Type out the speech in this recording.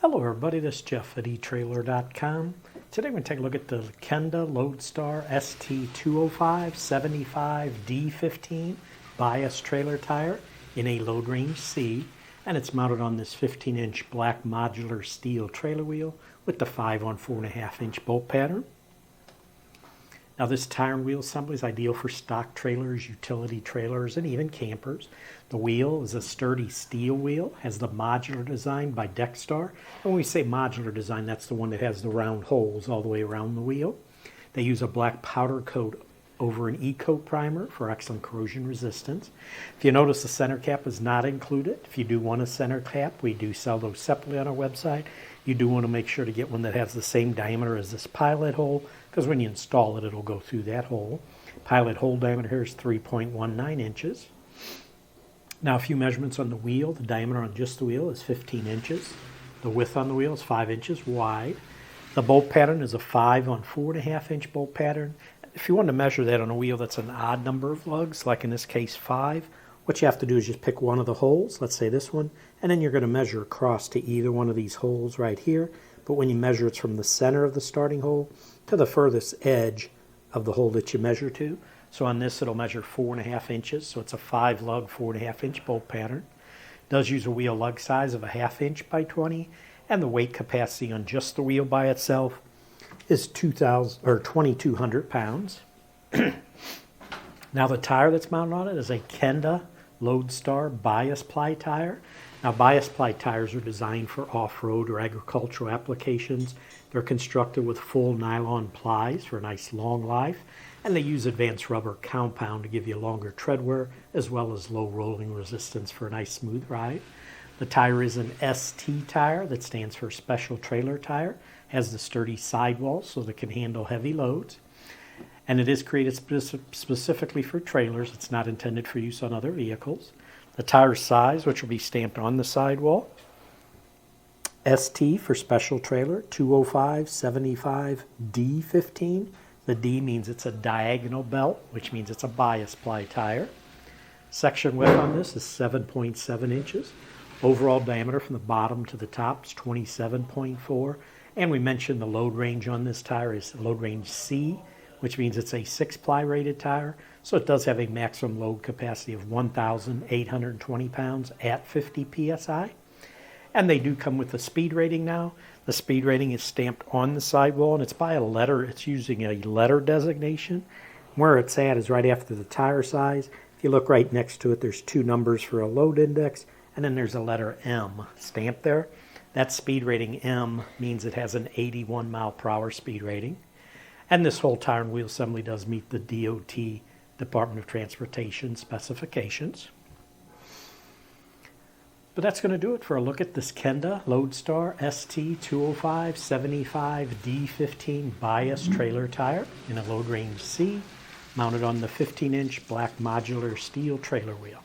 Hello everybody, this is Jeff at etrailer.com. Today we're going to take a look at the Kenda Loadstar ST205 75D15 bias trailer tire in a load range C, and it's mounted on this 15-inch black modular steel trailer wheel with the 5 on 4.5-inch bolt pattern. Now this tire and wheel assembly is ideal for stock trailers, utility trailers, and even campers. The wheel is a sturdy steel wheel, has the modular design by Dexstar. And when we say modular design, that's the one that has the round holes all the way around the wheel. They use a black powder coat over an E-coat primer for excellent corrosion resistance. If you notice, the center cap is not included. If you do want a center cap, we do sell those separately on our website. You do want to make sure to get one that has the same diameter as this pilot hole, because when you install it, it'll go through that hole. Pilot hole diameter here is 3.19 inches. Now a few measurements on the wheel. The diameter on just the wheel is 15 inches. The width on the wheel is 5 inches wide. The bolt pattern is a 5 on 4.5-inch bolt pattern. If you want to measure that on a wheel that's an odd number of lugs, like in this case 5, what you have to do is just pick one of the holes, let's say this one, and then you're going to measure across to either one of these holes right here. But when you measure, it's from the center of the starting hole to the furthest edge of the hole that you measure to. So on this, it'll measure 4.5 inches. So it's a 5 lug, 4.5-inch bolt pattern. It does use a wheel lug size of a 1/2 inch by 20, and the weight capacity on just the wheel by itself is 2,200 pounds. Now the tire that's mounted on it is a Kenda Loadstar bias ply tire. Now bias ply tires are designed for off-road or agricultural applications. They're constructed with full nylon plies for a nice long life, and they use advanced rubber compound to give you longer tread wear as well as low rolling resistance for a nice smooth ride. The tire is an ST tire, that stands for Special Trailer Tire. Has the sturdy sidewall so that it can handle heavy loads. And it is created specifically for trailers. It's not intended for use on other vehicles. The tire size, which will be stamped on the sidewall, ST for Special Trailer 205 75D15. The D means it's a diagonal belt, which means it's a bias ply tire. Section width on this is 7.7 inches. Overall diameter from the bottom to the top is 27.4. And we mentioned the load range on this tire is load range C, which means it's a 6-ply rated tire. So it does have a maximum load capacity of 1,820 pounds at 50 psi. And they do come with a speed rating now. The speed rating is stamped on the sidewall, and it's by a letter. It's using a letter designation. Where it's at is right after the tire size. If you look right next to it, there's 2 numbers for a load index, and then there's a letter M stamped there. That speed rating M means it has an 81 mile per hour speed rating. And this whole tire and wheel assembly does meet the DOT, Department of Transportation specifications. But that's going to do it for a look at this Kenda Loadstar ST205 75D15 bias trailer tire in a load range C, mounted on the 15-inch black modular steel trailer wheel.